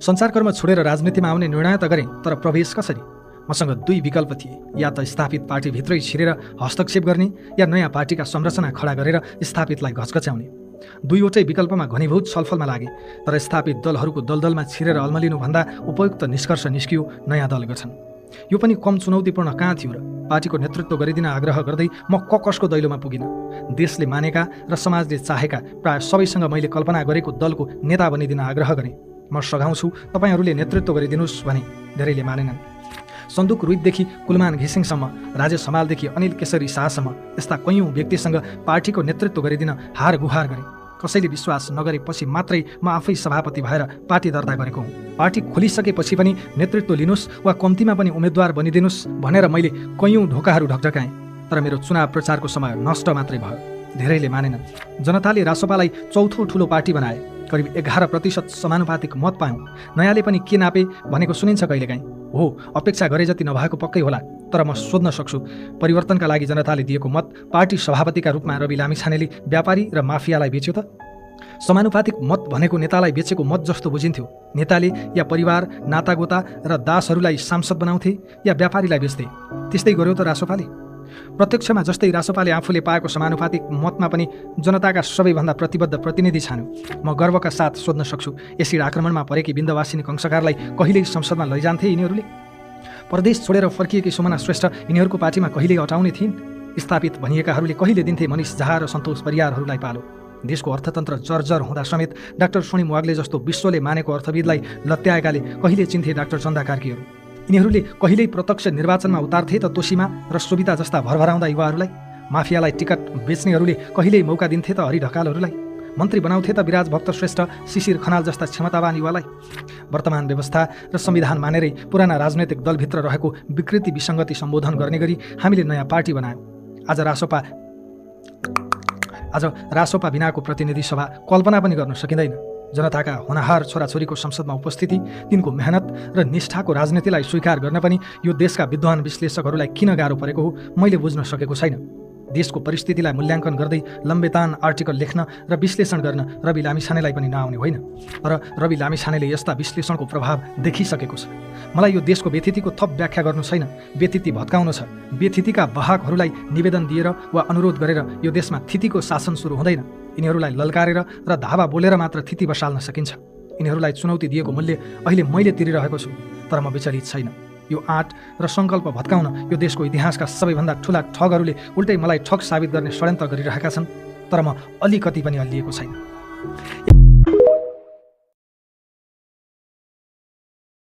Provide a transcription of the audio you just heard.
सञ्चारकर्म छोडेर राजनीतिमा आउने निर्णय त गरेँ, तर प्रवेश कसरी? मसँग दुई विकल्प थिए, या त स्थापित पार्टीभित्रै छिरेर हस्तक्षेप गर्ने या नयाँ पार्टीका संरचना खडा गरेर स्थापितलाई घचघच्याउने। दुईवटै विकल्पमा घनीभूत छलफलमा लागे, तर स्थापित दलहरूको दलदलमा छिरेर अल्मलिनुभन्दा उपयुक्त निष्कर्ष निस्कियो नयाँ दल गठन। यो पनि कम चुनौतीपूर्ण कहाँ थियो र? पार्टीको नेतृत्व गरिदिन आग्रह गर्दै म कसको दैलोमा पुगिन। देशले मानेका र समाजले चाहेका प्राय सबैसँग मैले कल्पना गरेको दलको नेता बनिदिन आग्रह गरेँ। म सघाउँछु, तपाईँहरूले नेतृत्व गरिदिनुहोस् भने धेरैले मानेनन्। सन्दुक रुइतदेखि कुलमान घिसिङसम्म, राजेश हमालदेखि अनिल केसरी शाहसम्म यस्ता कैयौँ व्यक्तिसँग पार्टीको नेतृत्व गरिदिन हार गुहार गरेँ। कसैले विश्वास नगरेपछि मात्रै म आफै सभापति भएर पार्टी दर्ता गरेको हुँ। पार्टी खोलिसकेपछि पनि नेतृत्व लिनुहोस् वा कम्तीमा पनि उम्मेद्वार बनिदिनुहोस् भनेर मैले कैयौँ ढोकाहरू ढकढकाएँ, तर मेरो चुनाव प्रचारको समय नष्ट मात्रै भयो। धेरैले मानेनन्। जनताले रासोपालाई चौथो ठुलो पार्टी बनाए, करिब 11% समानुपातिक मत पायौँ। नयाँले पनि के नापे भनेको सुनिन्छ कहिलेकाहीँ। हो, अपेक्षा गरे जति नभएको पक्कै होला, तर म सोध्न सक्छु, परिवर्तनका लागि जनताले दिएको मत पार्टी सभापतिका रूपमा रवि लामिछानेले व्यापारी र माफियालाई बेच्यो त? समानुपातिक मत भनेको नेतालाई बेचेको मत जस्तो बुझिन्थ्यो। नेताले या परिवार, नातागोता र दासहरूलाई सांसद बनाउँथे या व्यापारीलाई बेच्थे। त्यस्तै गर्यो त रासोपाले। प्रत्यक्षमा जस्तै रासोपाले आफूले पाएको समानुपातिक मतमा पनि जनताका सबैभन्दा प्रतिबद्ध प्रतिनिधि छान्यो। म गर्वका साथ सोध्न सक्छु, एसिड आक्रमणमा परेकी बिन्दवासिनी कंसकारलाई कहिल्यै संसदमा लैजान्थे यिनीहरूले? प्रदेश छोडेर फर्किएकी सुमना श्रेष्ठ यिनीहरूको पार्टीमा कहिल्यै अटाउने थिइन्? स्थापित भनिएकाहरूले कहिले दिन्थे मनिष झा र सन्तोष परियारहरूलाई पालो? देशको अर्थतन्त्र जर्जर हुँदा समेत डाक्टर सोनिम वाग्ले जस्तो विश्वले मानेको अर्थविदलाई लत्याएकाले कहिले चिन्थे डाक्टर चन्दा कार्कीहरू? यिनीहरूले कहिल्यै प्रत्यक्ष निर्वाचनमा उतार्थे त तोसीमा र सोभिता जस्ता भरभराउँदा युवाहरूलाई? माफियालाई टिकट बेच्नेहरूले कहिल्यै मौका दिन्थे त हरि ढकालहरूलाई? मन्त्री बनाउँथे त विराज भक्त श्रेष्ठ, शिशिर खनाल जस्ता क्षमतावान युवालाई? वर्तमान व्यवस्था र संविधान मानेरै पुराना राजनैतिक दलभित्र रहेको विकृति विसङ्गति सम्बोधन गर्ने गरी हामीले नयाँ पार्टी बनायौँ। आज रासोपा बिनाको प्रतिनिधि सभा कल्पना पनि गर्न सकिँदैन। जनताका होनहार छोराछोरीको संसदमा उपस्थिति, तिनको मेहनत र निष्ठाको राजनीतिलाई स्वीकार गर्न पनि यो देशका विद्वान विश्लेषकहरूलाई किन गाह्रो परेको हो मैले बुझ्न सकेको छैन। देशको परिस्थितिलाई मूल्याङ्कन गर्दै लम्बेतान आर्टिकल लेख्न र विश्लेषण गर्न रवि लामिछानेलाई पनि नआउने होइन, तर रवि लामिछानेले यस्ता विश्लेषणको प्रभाव देखिसकेको छ। मलाई यो देशको व्यथितिको थप व्याख्या गर्नु छैन, व्यथिति भत्काउनु छ। व्यथितिका वाहकहरूलाई निवेदन दिएर वा अनुरोध गरेर यो देशमा थितिको शासन सुरु हुँदैन। यिनीहरूलाई ललकारेर र धावा बोलेर मात्र थिति बसाल्न सकिन्छ। यिनीहरूलाई चुनौती दिएको मूल्य अहिले मैले तिरिरहेको छु, तर म विचलित छैन। यो आँट र सङ्कल्प भत्काउन यो देशको इतिहासका सबैभन्दा ठुला ठगहरूले उल्टै मलाई ठग साबित गर्ने षड्यन्त्र गरिरहेका छन्, तर म अलिकति पनि हल्लिएको छैन।